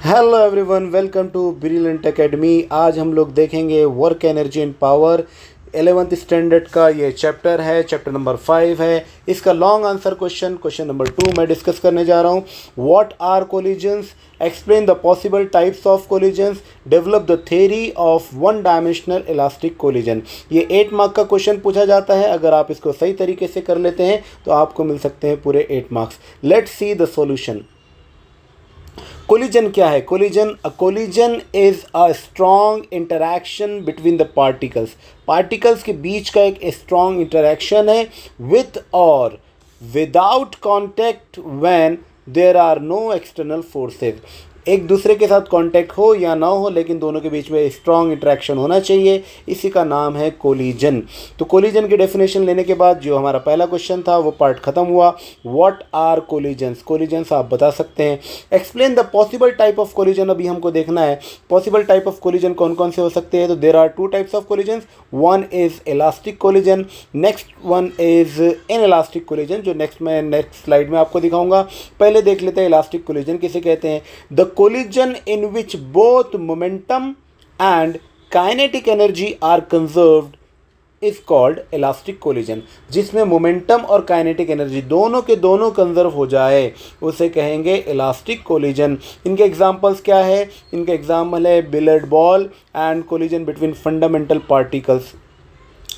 Hello everyone, welcome to brilliant academy. आज हम लोग देखेंगे work energy and power 11th standard का ये चैप्टर है, चैप्टर नंबर 5 है। इसका लॉन्ग आंसर क्वेश्चन नंबर 2 मैं डिस्कस करने जा रहा हूँ। What are collisions, explain the possible types of collisions, develop the theory of one dimensional elastic collision. ये 8 मार्क का क्वेश्चन पूछा जाता है। अगर आप इसको सही तरीके से कर लेते हैं तो आपको मिल सकते हैं पूरे 8 marks. Let's see the solution. Collision क्या है? Collision is a strong interaction between the particles. Particles के बीच का एक स्ट्रॉन्ग इंटरैक्शन है विथ और without contact when there are no external forces. एक दूसरे के साथ कांटेक्ट हो या ना हो, लेकिन दोनों के बीच में स्ट्रॉन्ग इंटरेक्शन होना चाहिए, इसी का नाम है कोलिजन। तो कोलिजन की डेफिनेशन लेने के बाद जो हमारा पहला क्वेश्चन था वो पार्ट खत्म हुआ। What are collisions? कोलिजन्स आप बता सकते हैं। Explain the possible type of collision, अभी हमको देखना है पॉसिबल टाइप ऑफ कोलिजन कौन कौन से हो सकते हैं। तो there are 2 types of collisions. One is elastic collision, next one is inelastic collision, जो नेक्स्ट स्लाइड में आपको दिखाऊंगा। पहले देख लेते हैं इलास्टिक कोलिजन किसे कहते हैं। The collision in which both momentum and kinetic energy are conserved is called elastic collision। जिसमें मोमेंटम और काइनेटिक एनर्जी दोनों के दोनों कंजर्व हो जाए उसे कहेंगे इलास्टिक कोलिजन। इनके एग्जांपल्स क्या है? इनके एग्जांपल है billiard ball and collision between fundamental particles.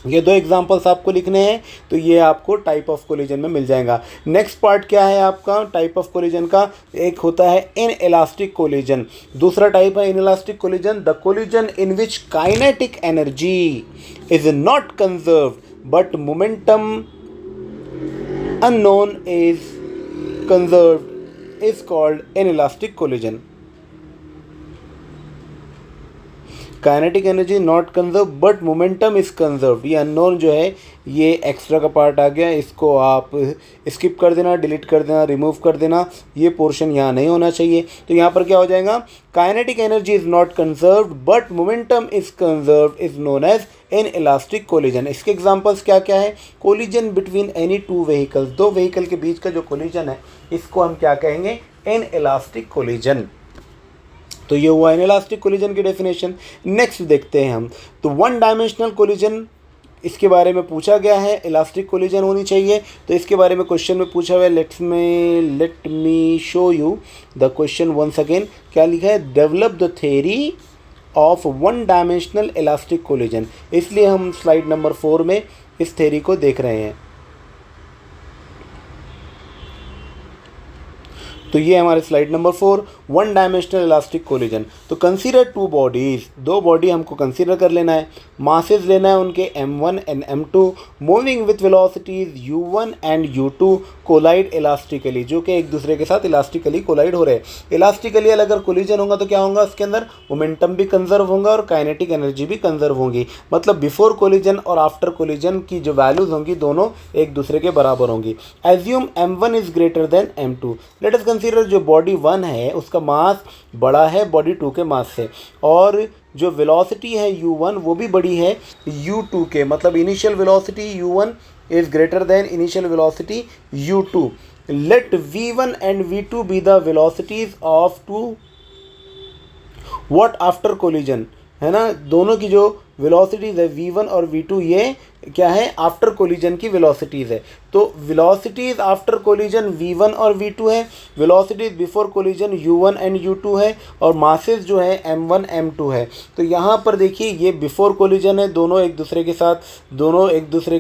ये 2 एग्जांपल्स आपको लिखने हैं, तो ये आपको टाइप ऑफ कोलिजन में मिल जाएगा। नेक्स्ट पार्ट क्या है आपका टाइप ऑफ कोलिजन का? एक होता है इन इलास्टिक कोलिजन, दूसरा टाइप है इन elastic collision. The collision in which kinetic energy is not conserved but momentum unknown is conserved is called in elastic collision. Kinetic energy not conserve but momentum is conserve. ये unknown जो है ये extra का part आ गया, इसको आप skip कर देना, डिलीट कर देना, रिमूव कर देना। ये पोर्शन यहाँ नहीं होना चाहिए। तो यहाँ पर क्या हो जाएगा? Kinetic energy is not conserved but momentum is conserved is known as in elastic collision. इसके एग्जांपल्स क्या क्या है? Collision between any 2 vehicles, 2 vehicle के बीच का जो कोलिजन है इसको हम क्या कहेंगे? इन इलास्टिक कोलिजन। तो ये हुआ इनइलास्टिक कोलिजन की डेफिनेशन। नेक्स्ट देखते हैं हम। तो वन डायमेंशनल कोलिजन, इसके बारे में पूछा गया है। इलास्टिक कोलिजन होनी चाहिए, तो इसके बारे में क्वेश्चन में पूछा हुआ है। Let me show you the question once again. क्या लिखा है? Develop the theory of one dimensional elastic collision. इसलिए हम स्लाइड नंबर 4 में इस थ्योरी को देख रहे हैं। तो ये हमारे slide number 4, one dimensional elastic collision. तो कंसीडर 2 बॉडीज, 2 बॉडी हमको कंसीडर कर लेना है। मासेस लेना है उनके m1 and m2, moving with velocities u1 and u2, collide elastically, जो कि एक दूसरे के साथ इलास्टिकली कोलाइड हो रहे हैं। इलास्टिकली अगर कोलिजन होगा तो क्या होगा? उसके अंदर मोमेंटम भी कंजर्व होगा और काइनेटिक एनर्जी भी कंजर्व होंगी। मतलब बिफोर कोलिजन और आफ्टर कोलिजन की जो वैल्यूज होंगी दोनों एक दूसरे के बराबर होंगी। Assume m1 is greater then m2। Let us consider जो बॉडी 1 है उसका मास बड़ा है बॉडी 2 के मास से, और जो वेलोसिटी है u1 वो भी बड़ी है u2 के। मतलब initial velocity u1 is greater than initial velocity u2। Let v1 and v2 be the velocities of 2 what after collision, है ना। दोनों की जो वेलोसिटीज़ है v1 और v2, ये क्या है? आफ्टर कोलिजन की वेलोसिटीज़ है। तो वेलोसिटीज़ आफ्टर कोलिजन v1 और v2 है, velocities before collision u1 and u2 है, और मासेस जो है m1 m2 है। तो यहाँ पर देखिए ये बिफोर कोलिजन है, दोनों एक दूसरे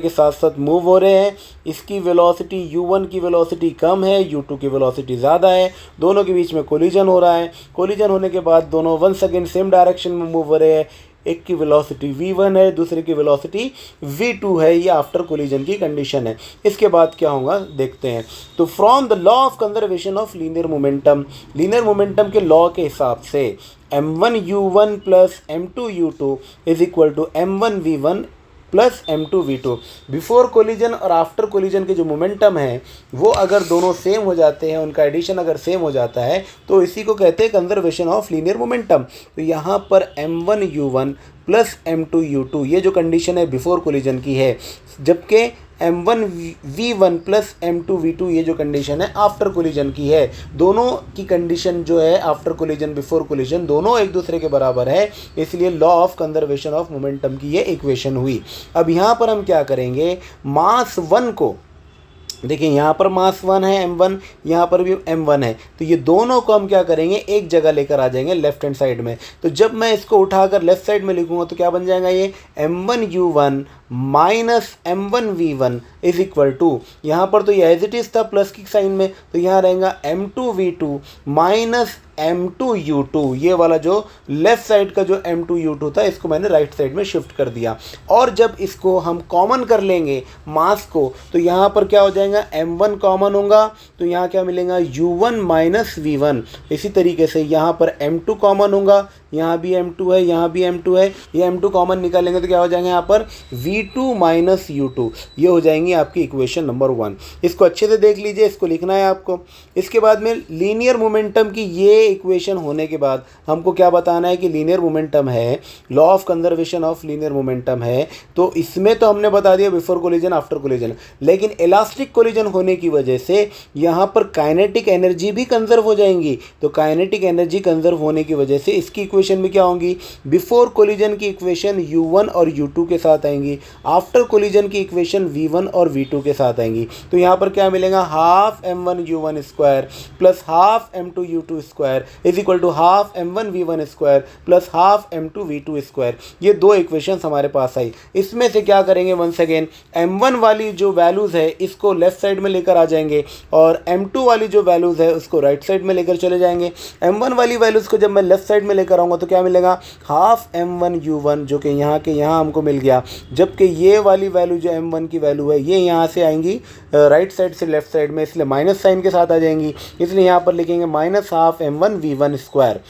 के साथ साथ मूव हो रहे हैं। इसकी वेलोसिटी u1 की वेलोसिटी कम है, u2 की वेलोसिटी ज़्यादा है, दोनों के बीच में कोलिजन हो रहा है। कोलिजन होने के बाद दोनों वंस अगेन सेम डायरेक्शन में मूव हो रहे हैं। एक की वेलोसिटी v1 है, दूसरे की वेलोसिटी v2 है। ये आफ्टर कोलिजन की कंडीशन है। इसके बाद क्या होगा देखते हैं। तो from the law of conservation of linear momentum, linear momentum के लॉ के हिसाब से m1 u1 plus m2 u2 is equal to m1 v1 plus m2 v2। Before collision और आफ्टर कोलिजन के जो मोमेंटम है वो अगर दोनों सेम हो जाते हैं, उनका एडिशन अगर सेम हो जाता है, तो इसी को कहते हैं कंजर्वेशन ऑफ लीनियर मोमेंटम। तो यहाँ पर m1 u1 plus m2 u2 ये जो कंडीशन है बिफोर कोलिजन की है, जबकि m1v1 प्लस m2v2, ये जो कंडीशन है आफ्टर कोलिजन की है। दोनों की कंडीशन जो है आफ्टर कोलिजन बिफोर कोलिजन दोनों एक दूसरे के बराबर है, इसलिए law of conservation of momentum की ये इक्वेशन हुई। अब यहाँ पर हम क्या करेंगे, मास 1 को देखिए, यहाँ पर मास 1 है m1, यहाँ पर भी m1 है, तो ये दोनों को हम क्या करेंगे, एक जगह लेकर आ जाएंगे लेफ्ट हैंड साइड में। तो जब मैं इसको उठाकर लेफ्ट साइड में लिखूंगा तो क्या बन जाएगा, ये m1u1 minus m1v1 is equal to, यहाँ पर तो ये एज इट इज़ था प्लस की साइन में, तो यहाँ रहेगा m2v2 माइनस m2u2, ये वाला जो लेफ्ट साइड का जो m2u2 था इसको मैंने राइट साइड में शिफ्ट कर दिया। और जब इसको हम कॉमन कर लेंगे मास को, तो यहाँ पर क्या हो जाएगा, m1 कॉमन होगा तो यहाँ क्या मिलेगा, u1 माइनस v1। इसी तरीके से यहाँ पर m2 कॉमन होगा, यहाँ भी m2 है, यहाँ भी m2 है, ये m2 कॉमन निकालेंगे तो क्या हो जाएगा, यहाँ पर v2 माइनस u2, ये हो जाएंगी आपकी इक्वेशन नंबर 1। इसको अच्छे से देख लीजिए, इसको लिखना है आपको। इसके बाद में लीनियर मोमेंटम की ये इक्वेशन होने के बाद हमको क्या बताना है कि लीनियर मोमेंटम है, law of conservation of linear momentum है। तो इसमें तो हमने बता दिया बिफोर कोलिजन आफ्टर कोलिजन, लेकिन इलास्टिक कोलिजन होने की वजह से यहाँ पर काइनेटिक एनर्जी भी कंजर्व हो जाएंगी। तो काइनेटिक एनर्जी कंजर्व होने की वजह से इसकी इक्वेशन में क्या होंगी, बिफोर कोलिजन की इक्वेशन u1 और u2 के साथ आएंगी, आफ्टर कोलिजन की इक्वेशन v1 और v2 के साथ आएंगी। तो यहाँ पर क्या मिलेगा, half m1u1 square plus half m2u2 square is equal to half m1v1 square plus half m2v2 square. ये दो इक्वेशंस हमारे पास आई। इसमें से क्या करेंगे, वंस अगेन m1 वाली जो वैल्यूज़ है इसको लेफ्ट साइड में लेकर आ जाएंगे और m2 वाली जो वैल्यूज़ है उसको राइट साइड में लेकर चले जाएंगे। m1 वाली वैल्यूज़ को जब मैं लेफ्ट साइड में लेकर आऊँगा तो क्या मिलेगा, हाफ m1u1 जो कि यहाँ के यहाँ हमको मिल गया, जबकि ये वाली वैल्यू जो m1 की वैल्यू है ये यहाँ से आएंगी राइट साइड से लेफ्ट साइड में, इसलिए माइनस साइन के साथ आ जाएंगी, इसलिए यहाँ पर लिखेंगे माइनस हाफ m1v1 स्क्वायर।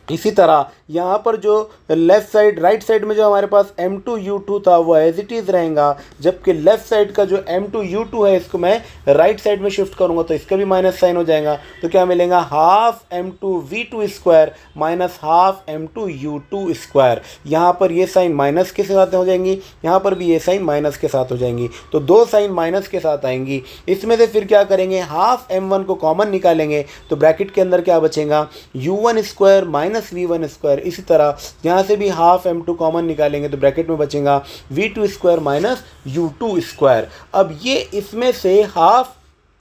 इसी तरह यहाँ पर जो लेफ़्ट साइड राइट साइड में जो हमारे पास m2u2 था वो एज इट इज़ रहेगा, जबकि लेफ़्ट साइड का जो m2u2 है इसको मैं राइट साइड में शिफ्ट करूँगा तो इसका भी माइनस साइन हो जाएगा। तो क्या मिलेगा, half m2v2 square minus half m2u2 square. यहाँ पर ये साइन माइनस के साथ हो जाएंगी, यहाँ पर भी ये साइन माइनस के साथ हो जाएंगी, तो दो साइन माइनस के साथ आएंगी। इसमें से फिर क्या करेंगे, हाफ m1 को कॉमन निकालेंगे तो ब्रैकेट के अंदर क्या बचेगा, u1 square minus v1 square. इसी तरह यहाँ से भी हाफ m2 कॉमन निकालेंगे तो ब्रैकेट में बचेगा v2 square minus u2 square. अब ये इसमें से हाफ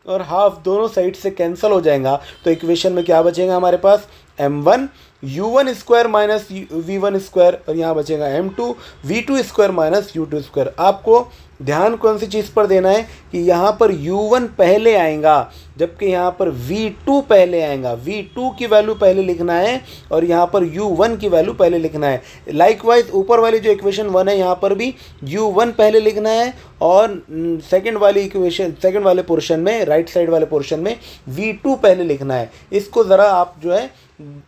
और हाफ दोनों साइड से कैंसिल हो जाएगा, तो इक्वेशन में क्या बचेगा हमारे पास, m1 u1 square minus v1 square और यहाँ बचेगा m2 v2 square minus u2 square. आपको ध्यान कौन सी चीज़ पर देना है कि यहाँ पर u1 पहले आएगा जबकि यहाँ पर v2 पहले आएगा। v2 की वैल्यू पहले लिखना है और यहाँ पर u1 की वैल्यू पहले लिखना है। लाइकवाइज ऊपर वाली जो इक्वेशन 1 है यहाँ पर भी u1 पहले लिखना है और सेकंड वाली इक्वेशन सेकंड वाले पोर्शन में राइट साइड वाले पोर्शन में v2 पहले लिखना है। इसको ज़रा आप जो है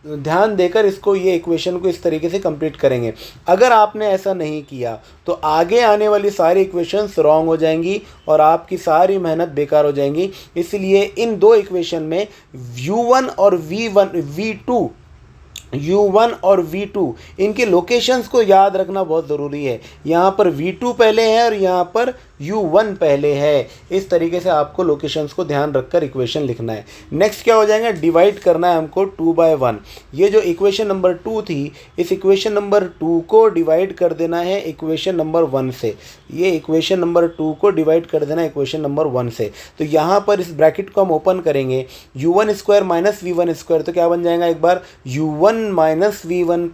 ध्यान देकर इसको ये इक्वेशन को इस तरीके से कंप्लीट करेंगे। अगर आपने ऐसा नहीं किया तो आगे आने वाली सारी इक्वेशंस रॉन्ग हो जाएंगी और आपकी सारी मेहनत बेकार हो जाएंगी। इसलिए इन दो इक्वेशन में u1 और u1 और v2 इनके लोकेशंस को याद रखना बहुत ज़रूरी है। यहाँ पर v2 पहले है और यहाँ पर u1 पहले है। इस तरीके से आपको लोकेशंस को ध्यान रखकर इक्वेशन लिखना है। नेक्स्ट क्या हो जाएगा, डिवाइड करना है हमको 2/1। ये जो इक्वेशन नंबर 2 थी, इस इक्वेशन नंबर 2 को डिवाइड कर देना है इक्वेशन नंबर 1 से। ये इक्वेशन नंबर 2 को डिवाइड कर देना है इक्वेशन नंबर 1 से। तो यहाँ पर इस ब्रैकेट को हम ओपन करेंगे, u1 square minus v1 square, तो क्या बन जाएगा एक बार, u1 minus v1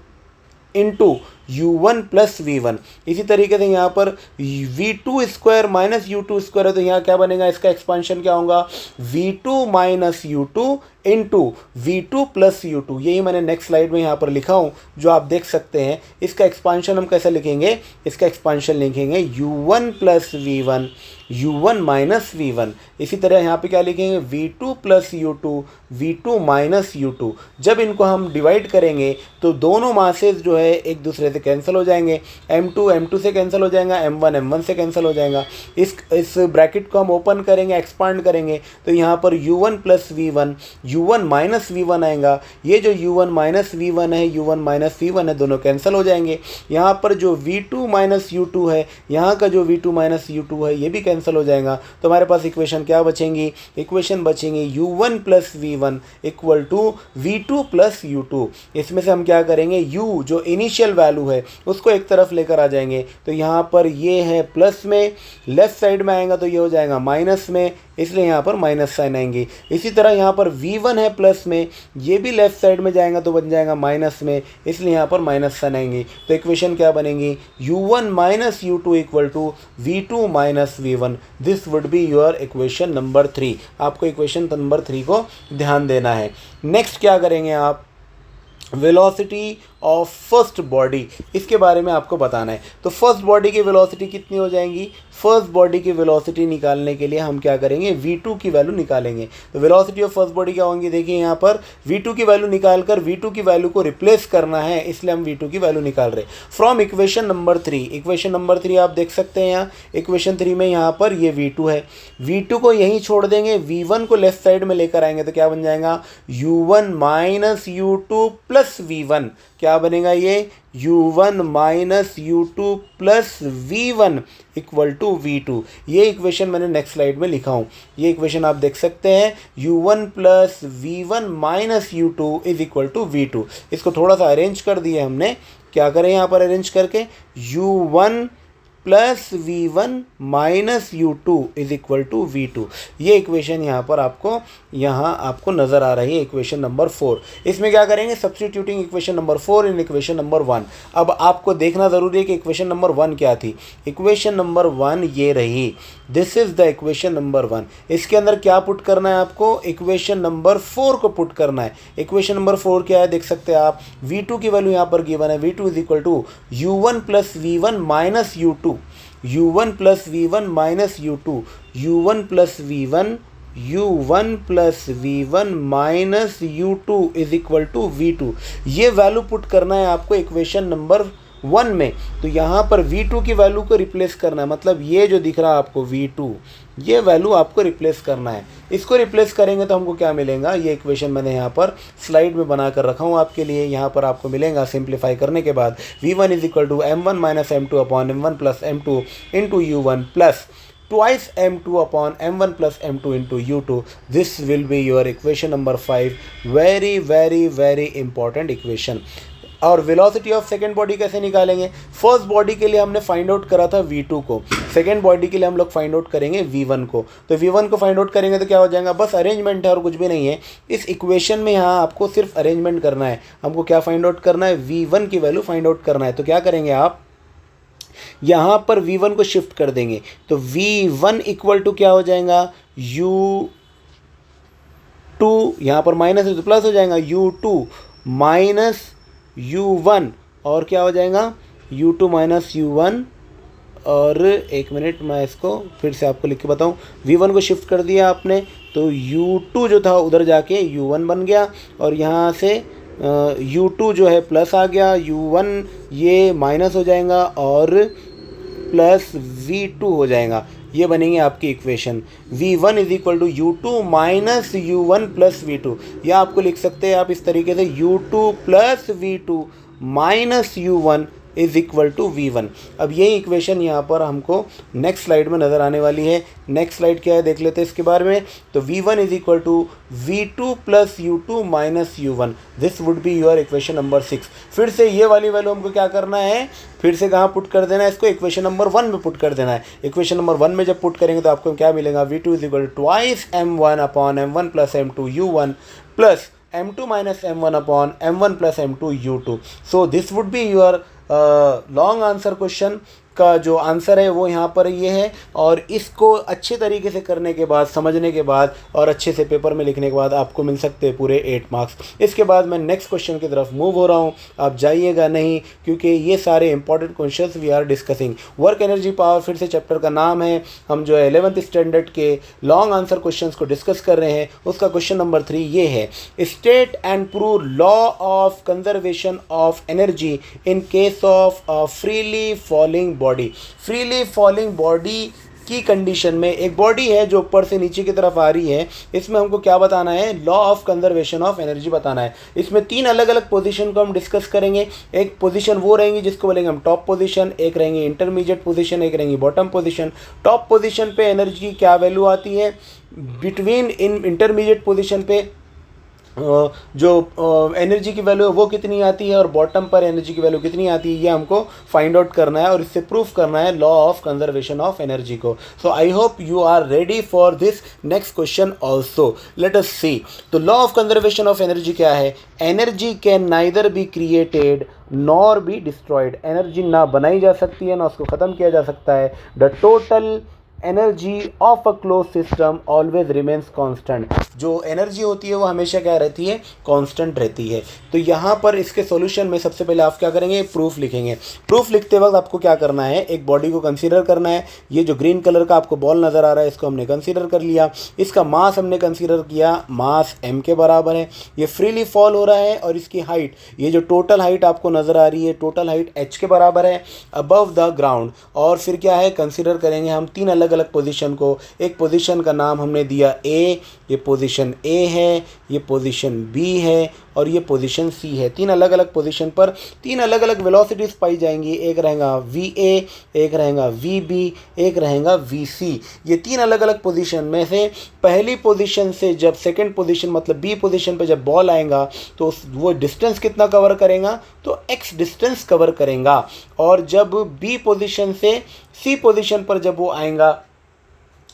into u1 plus v1। इसी तरीके से यहाँ पर v2 square minus u2 square है तो यहाँ क्या बनेगा, इसका एक्सपांशन क्या होगा, v2 minus u2 into v2 plus u2। यही मैंने नेक्स्ट स्लाइड में यहाँ पर लिखा हूँ जो आप देख सकते हैं। इसका एक्सपांशन हम कैसे लिखेंगे, इसका एक्सपांशन लिखेंगे u1 plus v1 u1 minus v1। इसी तरह यहाँ पे क्या लिखेंगे, v2 plus u2 v2 minus u2। जब इनको हम डिवाइड करेंगे तो दोनों मासेस जो है एक दूसरे से कैंसिल हो जाएंगे, M2 से कैंसिल हो जाएगा, M1 से कैंसिल हो जाएगा। इस ब्रैकेट को हम ओपन करेंगे, एक्सपांड करेंगे तो यहाँ पर U1 plus V1, U1 minus V1 आएगा। ये जो U1 माइनस V1 है, U1 माइनस V1 है, दोनों कैंसिल हो जाएंगे। यहाँ पर जो V2 माइनस U2 है, यहाँ का जो V2 माइनस U2 है, ये भी कैंसिल हो जाएगा। तो हमारे पास इक्वेशन क्या बचेंगी? इक्वेशन बचेंगी U1 plus V1 equal to V2 plus U2। इसमें से हम क्या करेंगे, U जो इनिशियल वैल्यू है उसको एक तरफ लेकर आ जाएंगे। तो यहाँ पर ये है प्लस में, लेफ्ट साइड में आएगा तो ये हो जाएगा माइनस में, इसलिए यहाँ पर माइनस साइन आएंगे। इसी तरह यहाँ पर V1 है प्लस में, ये भी लेफ्ट साइड में जाएगा तो बन जाएगा माइनस में, इसलिए यहाँ पर माइनस साइन आएंगे। तो इक्वेशन क्या बनेगी? U1 minus U2 equal to V2 minus V1। This would be your equation number 3। आपको इक्वेशन नंबर 3 को ध्यान देना है। नेक्स्ट क्या करेंगे आप? वेलोसिटी ऑफ फर्स्ट बॉडी, इसके बारे में आपको बताना है। तो फर्स्ट बॉडी की वेलोसिटी कितनी हो जाएंगी? फर्स्ट बॉडी की वेलोसिटी निकालने के लिए हम क्या करेंगे? V2 की वैल्यू निकालेंगे। तो वेलोसिटी ऑफ फर्स्ट बॉडी क्या होंगी? देखिए यहाँ पर V2 की वैल्यू निकालकर V2 की वैल्यू को रिप्लेस करना है, इसलिए हम V2 की वैल्यू निकाल रहे हैं from equation number 3। Equation number 3 आप देख सकते हैं यहाँ, इक्वेशन 3 में यहाँ पर ये V2 है, V2 को यहीं छोड़ देंगे, V1 को लेफ्ट साइड में लेकर आएंगे तो क्या बन जाएगा? U1 minus U2 plus V1। क्या बनेगा ये? U1 minus U2 plus V1 equal to V2। ये इक्वेशन मैंने नेक्स्ट स्लाइड में लिखा हूँ। ये इक्वेशन आप देख सकते हैं, U1 plus V1 minus U2 is equal to V2। इसको थोड़ा सा अरेंज कर दिया हमने। क्या करें यहाँ पर अरेंज करके? U1 plus V1 minus U2 is equal to V2। ये इक्वेशन यहाँ पर आपको नज़र आ रही है, इक्वेशन नंबर 4। इसमें क्या करेंगे? Substituting equation number 4 in equation number 1। अब आपको देखना ज़रूरी है कि इक्वेशन नंबर 1 क्या थी। इक्वेशन नंबर 1 ये रही, this is the equation number 1। इसके अंदर क्या पुट करना है आपको? इक्वेशन नंबर 4 को पुट करना है। इक्वेशन नंबर 4 क्या है? देख सकते हैं आप, V2 की वैल्यू यहाँ पर गिवन है, V2 is equal to U1 plus V1 minus U2, U1 plus V1 minus U2, U1 plus V1 minus U2 is equal to V2। ये वैल्यू पुट करना है आपको इक्वेशन नंबर 1 में। तो यहाँ पर V2 की वैल्यू को रिप्लेस करना है, मतलब ये जो दिख रहा है आपको V2, ये वैल्यू आपको रिप्लेस करना है। इसको रिप्लेस करेंगे तो हमको क्या मिलेगा? ये इक्वेशन मैंने यहाँ पर स्लाइड में बना कर रखा हूँ आपके लिए। यहाँ पर आपको मिलेगा सिंप्लीफाई करने के बाद V1 is equal to M1 minus M2 upon M1 plus M2 into U1 plus twice M2 upon M1 plus M2 into U2. This will be your equation number 5. very important equation. और velocity of second body कैसे निकालेंगे? First body के लिए हमने find out करा था V2 को, second body के लिए हम लोग फाइंड आउट करेंगे V1 को। तो V1 को फाइंड आउट करेंगे तो क्या हो जाएगा? बस अरेंजमेंट है और कुछ भी नहीं है। इस इक्वेशन में यहाँ आपको सिर्फ अरेंजमेंट करना है। हमको क्या फाइंड आउट करना है? V1 की वैल्यू फाइंड आउट करना है। तो क्या करेंगे आप? यहाँ पर V1 को शिफ्ट कर देंगे तो V1 इक्वल टू क्या हो जाएगा? U2, यहाँ पर माइनस है तो प्लस हो जाएगा, U2 माइनस U1, और क्या हो जाएगा? U2 minus U1। और एक मिनट मैं इसको फिर से आपको लिख के बताऊँ। V1 को शिफ्ट कर दिया आपने तो U2 जो था उधर जाके U1 बन गया, और यहाँ से U2 जो है प्लस आ गया, U1 ये माइनस हो जाएगा और प्लस V2 हो जाएगा। ये बनेंगे आपकी equation. V1 is equal to U2 minus U1 plus V2, या आपको लिख सकते हैं आप इस तरीके से U2 plus V2 minus U1 is equal to V1। अब ये इक्वेशन यहाँ पर हमको नेक्स्ट स्लाइड में नज़र आने वाली है। नेक्स्ट स्लाइड क्या है देख लेते हैं इसके बारे में। तो V1 is equal to V2 plus U2 minus U1। This would be your equation number 6। फिर से ये वाली वैल्यू हमको क्या करना है? फिर से कहाँ पुट कर देना है? इसको इक्वेशन नंबर 1 में पुट कर देना है। इक्वेशन नंबर 1 में जब पुट करेंगे तो आपको क्या मिलेगा? V2 is equal to twice M1 upon M1 plus M2 U1 plus M2 minus M1 upon M1 plus M2 U2. So this would be your long answer question. का जो answer है वो यहाँ पर ये है। और इसको अच्छे तरीके से करने के बाद, समझने के बाद और अच्छे से पेपर में लिखने के बाद आपको मिल सकते हैं पूरे 8 मार्क्स। इसके बाद मैं नेक्स्ट क्वेश्चन की तरफ मूव हो रहा हूँ, आप जाइएगा नहीं, क्योंकि ये सारे important questions we are discussing. Work energy power फिर से चैप्टर का नाम है, हम जो है 11th स्टैंडर्ड के लॉन्ग आंसर क्वेश्चंस को डिस्कस कर रहे हैं। उसका क्वेश्चन नंबर 3 ये है, state and prove law of conservation of energy in case of a freely falling body. Freely falling body की कंडीशन में एक बॉडी है जो ऊपर से नीचे की तरफ आ रही है, इसमें हमको क्या बताना है, law of conservation of energy बताना है। इसमें 3 अलग अलग पोजीशन को हम डिस्कस करेंगे। एक पोजीशन वो रहेंगी जिसको बोलेंगे हम टॉप पोजीशन, एक रहेंगी इंटरमीडिएट पोजीशन, एक रहेंगी बॉटम पोजीशन। टॉप पोजीशन पे एनर्जी की क्या वैल्यू आती है, बिटवीन इन इंटरमीडिएट पोजीशन पे जो एनर्जी की वैल्यू है वो कितनी आती है, और बॉटम पर एनर्जी की वैल्यू कितनी आती है, ये हमको फाइंड आउट करना है और इससे प्रूफ करना है law of conservation of energy को। So I hope you are ready for this next question also. Let us see. तो law of conservation of energy क्या है, energy can neither be created nor be destroyed. Energy ना बनाई जा सकती है ना उसको ख़त्म किया जा सकता है। The total energy of a close system always remains constant. जो एनर्जी होती है वो हमेशा क्या रहती है, कांस्टेंट रहती है। तो यहाँ पर इसके सॉल्यूशन में सबसे पहले आप क्या करेंगे, प्रूफ लिखेंगे। प्रूफ लिखते वक्त आपको क्या करना है, एक बॉडी को कंसीडर करना है। ये जो ग्रीन कलर का आपको बॉल नज़र आ रहा है इसको हमने कंसीडर कर लिया। इसका मास हमने कंसीडर किया, मास m के बराबर है। ये फ्रीली फॉल हो रहा है और इसकी हाइट, ये जो टोटल हाइट आपको नज़र आ रही है, टोटल हाइट h के बराबर है अबव द ग्राउंड। और फिर क्या है, कंसीडर करेंगे हम 3 अलग अलग पोजीशन को। एक पोजीशन का नाम हमने दिया A, ये पोजीशन A है, ये पोजीशन B है और ये पोजीशन C है। 3 अलग अलग पोजीशन पर 3 अलग अलग वेलोसिटीज़ पाई जाएंगी। एक रहेगा VA, एक रहेगा VB, एक रहेगा VC। ये 3 अलग अलग पोजीशन में से पहली पोजीशन से जब सेकंड पोजीशन मतलब B पोजीशन पे जब बॉल आएगा तो वो डिस्टेंस कितना कवर करेगा, तो x डिस्टेंस कवर करेगा। और जब B पोजीशन से C पोजीशन पर जब वो आएगा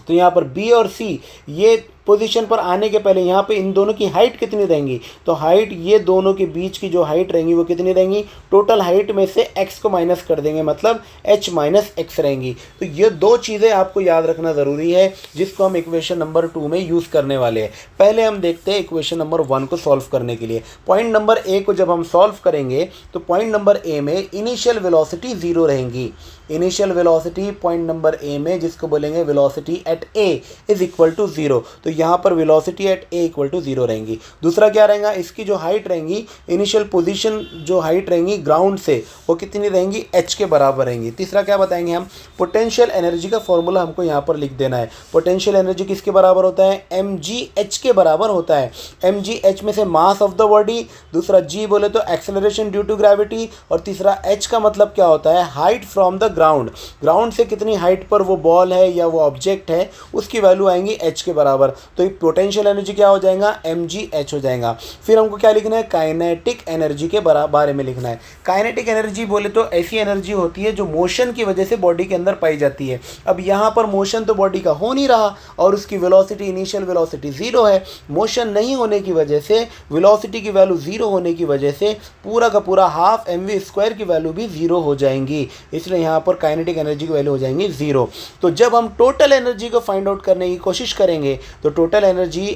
तो यहाँ पर B और C ये पोजीशन पर आने के पहले यहाँ पे इन दोनों की हाइट कितनी रहेंगी, तो हाइट ये दोनों के बीच की जो हाइट रहेंगी वो कितनी रहेंगी, टोटल हाइट में से x को माइनस कर देंगे, मतलब h माइनस एक्स रहेंगी। तो ये 2 चीज़ें आपको याद रखना ज़रूरी है जिसको हम इक्वेशन नंबर 2 में यूज़ करने वाले हैं। पहले हम देखते हैं इक्वेशन नंबर 1 को सॉल्व करने के लिए। पॉइंट नंबर A को जब हम सॉल्व करेंगे तो पॉइंट नंबर A में इनिशियल वेलोसिटी 0 रहेंगी। Initial velocity point number A में जिसको बोलेंगे velocity at A is equal to 0। तो यहाँ पर velocity at A equal to 0 रहेंगी। दूसरा क्या रहेगा, इसकी जो हाइट रहेंगी, इनिशियल पोजीशन जो हाइट रहेंगी ग्राउंड से वो कितनी रहेंगी, h के बराबर रहेंगी। तीसरा क्या बताएंगे हम, पोटेंशियल एनर्जी का फॉर्मूला हमको यहाँ पर लिख देना है। पोटेंशियल एनर्जी किसके बराबर होता है, mgh के बराबर होता है। mgh में से मास ऑफ द बॉडी, दूसरा g बोले तो एक्सेलरेशन ड्यू टू ग्रेविटी, और तीसरा h का मतलब क्या होता है, height from the ground. Ground से कितनी हाइट पर वो बॉल है या वो ऑब्जेक्ट है उसकी वैल्यू आएंगी h के बराबर। तो पोटेंशियल एनर्जी क्या हो जाएगा, mgh हो जाएगा। फिर हमको क्या लिखना है, काइनेटिक एनर्जी के बारे में लिखना है। काइनेटिक एनर्जी बोले तो ऐसी एनर्जी होती है जो मोशन की वजह से बॉडी के अंदर पाई जाती है। अब यहाँ पर मोशन तो बॉडी का हो नहीं रहा और उसकी वेलोसिटी, इनिशियल वेलोसिटी 0 है। मोशन नहीं होने की वजह से, वेलोसिटी की वैल्यू 0 होने की वजह से पूरा का पूरा हाफ mv² की वैल्यू भी 0 हो जाएंगी। इसलिए यहाँ पर काइनेटिक एनर्जी की वैल्यू हो जाएंगी 0। तो जब हम टोटल एनर्जी को फाइंड आउट करने की कोशिश करेंगे तो total energy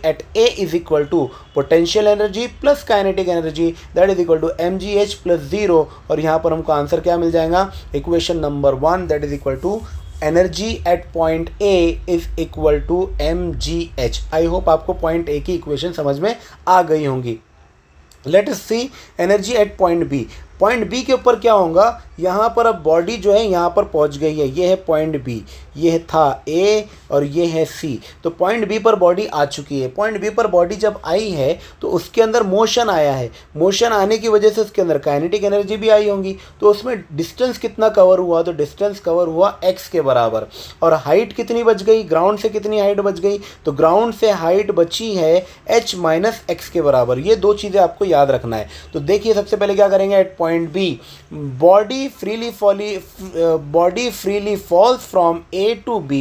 at A is equal to potential energy plus kinetic energy that is equal to mgh plus 0। और यहाँ पर हमको आंसर क्या मिल जाएगा, equation number 1 that is equal to energy at point A is equal to mgh। I hope आपको point A की equation समझ में आ गई होंगी। Let us C energy at point B। Point B के ऊपर क्या होगा, यहाँ पर अब बॉडी जो है यहाँ पर पहुँच गई है। ये है पॉइंट B, ये था A और ये है C। तो पॉइंट B पर बॉडी आ चुकी है। पॉइंट B पर बॉडी जब आई है तो उसके अंदर मोशन आया है। मोशन आने की वजह से उसके अंदर काइनेटिक एनर्जी भी आई होंगी। तो उसमें डिस्टेंस कितना कवर हुआ, तो डिस्टेंस कवर हुआ x के बराबर। और हाइट कितनी बच गई, ग्राउंड से कितनी हाइट बच गई, तो ग्राउंड से हाइट बची है h माइनस एक्स के बराबर। ये 2 चीज़ें आपको याद रखना है। तो देखिए सबसे पहले क्या करेंगे, at point B body freely falls from A to B।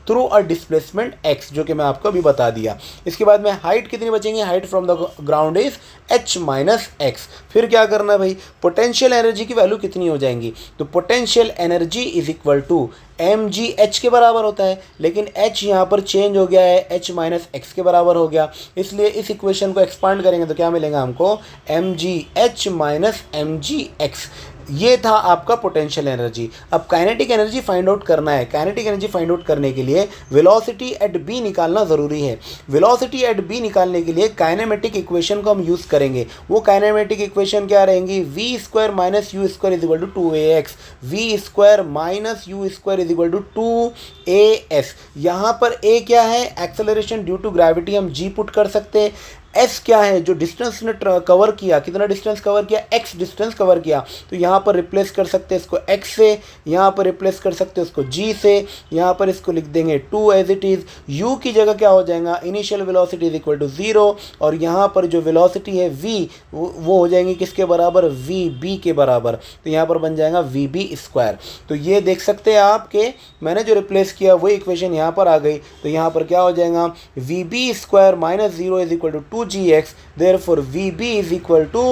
Through a displacement x, जो कि मैं आपको अभी बता दिया। इसके बाद में हाइट कितनी बचेंगे, height from the ground is h minus x. फिर क्या करना है भाई, पोटेंशियल एनर्जी की वैल्यू कितनी हो जाएंगी, तो potential energy is equal to m ji h के बराबर होता है, लेकिन h यहाँ पर चेंज हो गया है, h माइनस एक्स के बराबर हो गया, इसलिए इस इक्वेशन को एक्सपांड करेंगे तो क्या मिलेगा हमको, एम जी H minus M G x. ये था आपका पोटेंशियल एनर्जी। अब काइनेटिक एनर्जी फाइंड आउट करना है। काइनेटिक एनर्जी फाइंड आउट करने के लिए वेलोसिटी एट बी निकालना ज़रूरी है। वेलोसिटी एट बी निकालने के लिए काइनेमेटिक इक्वेशन को हम यूज़ करेंगे। वो काइनेमेटिक इक्वेशन क्या रहेंगी, v square minus you square is equal to 2ax, v square minus you square is equal to 2as। यहाँ पर a क्या है, एक्सेलरेशन ड्यू टू ग्रेविटी, हम g पुट कर सकते हैं। एस क्या है, जो डिस्टेंस ने कवर किया, कितना डिस्टेंस कवर किया, एक्स डिस्टेंस कवर किया, तो यहाँ पर रिप्लेस कर सकते हैं इसको एक्स से, यहाँ पर रिप्लेस कर सकते हैं उसको जी से, यहाँ पर इसको लिख देंगे 2 एज इट इज़। यू की जगह क्या हो जाएगा, initial velocity is equal to 0, और यहाँ पर जो वेलोसिटी है वी वो हो जाएंगी किसके बराबर, वी बी के बराबर, तो यहाँ पर बन जाएगा वी बी स्क्वायर। तो ये देख सकते हैं आप कि मैंने जो रिप्लेस किया वो इक्वेशन यहाँ पर आ गई, तो यहाँ पर क्या हो जाएगा, v b square minus 0 is equal to 2gx, therefore vb is equal to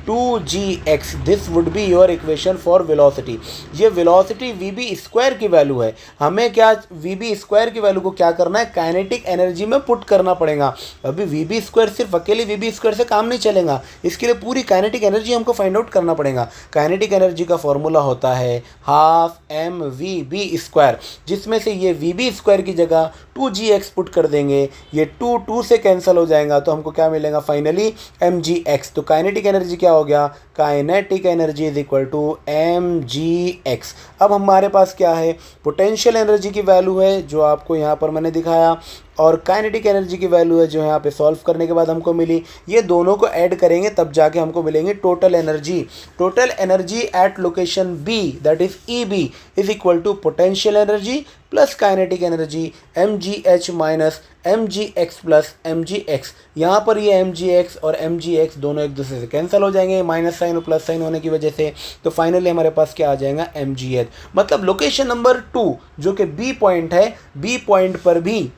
2gx. This would be your equation for velocity. ये वेलोसिटी vb स्क्वायर की वैल्यू है। हमें क्या vb स्क्वायर की वैल्यू को क्या करना है, काइनेटिक एनर्जी में पुट करना पड़ेगा। अभी vb स्क्वायर सिर्फ अकेले vb स्क्वायर से काम नहीं चलेगा, इसके लिए पूरी काइनेटिक एनर्जी हमको फाइंड आउट करना पड़ेगा। काइनेटिक एनर्जी का फॉर्मूला होता है half M v b square, जिसमें से ये vb स्क्वायर की जगह 2gx पुट कर देंगे, ये 2 से कैंसिल हो जाएगा, तो हमको क्या मिलेगा फाइनली mgx। तो काइनेटिक एनर्जी क्या हो गया, kinetic energy is equal to mgx। अब हमारे पास क्या है, पोटेंशियल एनर्जी की वैल्यू है जो आपको यहाँ पर मैंने दिखाया, और काइनेटिक एनर्जी की वैल्यू है जो यहाँ पे सॉल्व करने के बाद हमको मिली। ये दोनों को ऐड करेंगे तब जाके हमको मिलेंगे total energy. Total energy at location B that is E B is equal to potential energy plus kinetic energy M ji H minus M G X plus M ji X. यहाँ पर ये M जी X और M जी X दोनों एक दूसरे से cancel हो जाएंगे माइनस साइन और प्लस साइन होने की वजह से, तो फाइनली हमारे पास क्या आ जाएगा, एम जी एच। मतलब लोकेशन नंबर 2 जो कि बी पॉइंट है, बी पॉइंट पर भी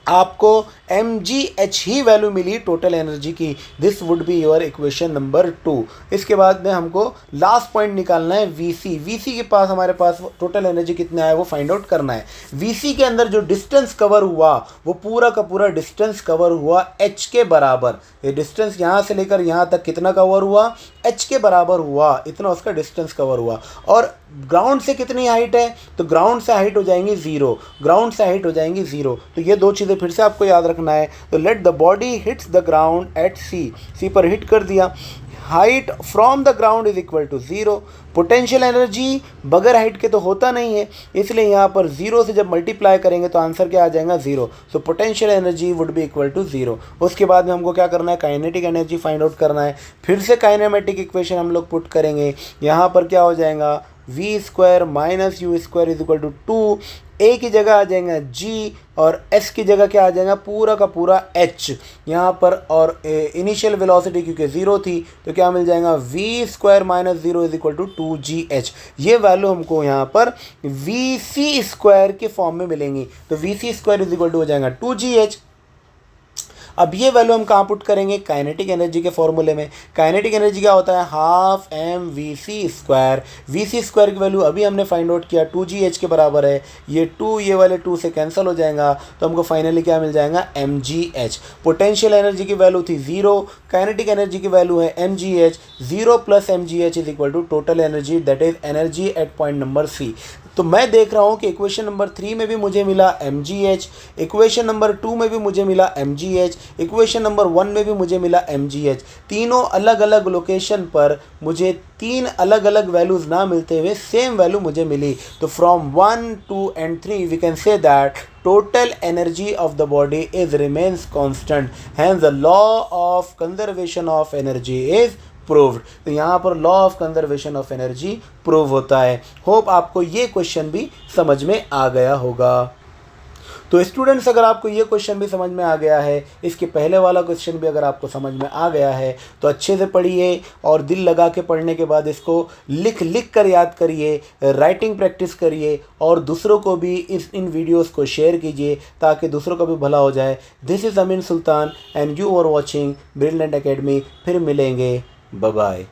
आपको mgh ही वैल्यू मिली टोटल एनर्जी की। This would be your equation number 2। इसके बाद में हमको लास्ट पॉइंट निकालना है vc। vc के पास हमारे पास टोटल एनर्जी कितना है वो फाइंड आउट करना है। vc के अंदर जो डिस्टेंस कवर हुआ वो पूरा का पूरा डिस्टेंस कवर हुआ h के बराबर। ये डिस्टेंस यहाँ से लेकर यहाँ तक कितना कवर हुआ, h के बराबर हुआ, इतना उसका डिस्टेंस कवर हुआ। और ग्राउंड से कितनी हाइट है, तो ग्राउंड से हाइट हो जाएंगी 0, ग्राउंड से हाइट हो जाएंगी 0। तो ये दो चीज़ें फिर से आपको याद रखना है। तो let the body hits the ground at C पर हिट कर दिया, height from the ground is equal to 0। Potential energy बगैर हाइट के तो होता नहीं है, इसलिए यहाँ पर 0 से जब मल्टीप्लाई करेंगे तो आंसर क्या आ जाएगा, 0। So potential energy would be equal to 0। उसके बाद में हमको क्या करना है, काइनेटिक एनर्जी फाइंड आउट करना है। फिर से काइनेमेटिक इक्वेशन हम लोग पुट करेंगे। यहाँ पर क्या हो जाएगा, V square minus you square is equal to 2, A की जगह आ जाएगा जी और एस की जगह क्या आ जाएगा, पूरा का पूरा एच यहाँ पर, और इनिशियल वेलोसिटी क्योंकि 0 थी तो क्या मिल जाएगा, V square minus 0 is equal to 2gh। ये वैल्यू हमको यहाँ पर वी सी स्क्वायर के फॉर्म में मिलेंगी। तो V C square is equal to हो जाएगा 2gh। अब ये वैल्यू हम कहाँ पुट करेंगे, काइनेटिक एनर्जी के फॉर्मूले में। काइनेटिक एनर्जी क्या होता है, half M V C square. V C square की वैल्यू अभी हमने फाइंड आउट किया 2gh के बराबर है। ये 2 ये वाले 2 से कैंसिल हो जाएगा, तो हमको फाइनली क्या मिल जाएगा, mgh। पोटेंशियल एनर्जी की वैल्यू थी 0, काइनेटिक एनर्जी की वैल्यू है mgh। 0 plus mgh is equal to total energy that is energy at point number C. तो मैं देख रहा हूँ कि इक्वेशन नंबर 3 में भी मुझे मिला mgh, इक्वेशन नंबर 2 में भी मुझे मिला mgh, इक्वेशन नंबर 1 में भी मुझे मिला mgh। तीनों अलग अलग लोकेशन पर मुझे 3 अलग अलग वैल्यूज़ ना मिलते हुए सेम वैल्यू मुझे मिली। तो from 1, 2 and 3 we can say that total energy of the body is remains constant, hence the law of conservation of energy is proved। तो यहाँ पर law of conservation of energy prove होता है। Hope आपको ये क्वेश्चन भी समझ में आ गया होगा। तो स्टूडेंट्स, अगर आपको ये क्वेश्चन भी समझ में आ गया है, इसके पहले वाला क्वेश्चन भी अगर आपको समझ में आ गया है, तो अच्छे से पढ़िए और दिल लगा के पढ़ने के बाद इसको लिख लिख कर याद करिए, राइटिंग प्रैक्टिस करिए और दूसरों को भी इन वीडियोस को शेयर कीजिए ताकि दूसरों का भी भला हो जाए। This is Amin Sultan and you are watching Brilliant Academy. फिर मिलेंगे, बाय बाय।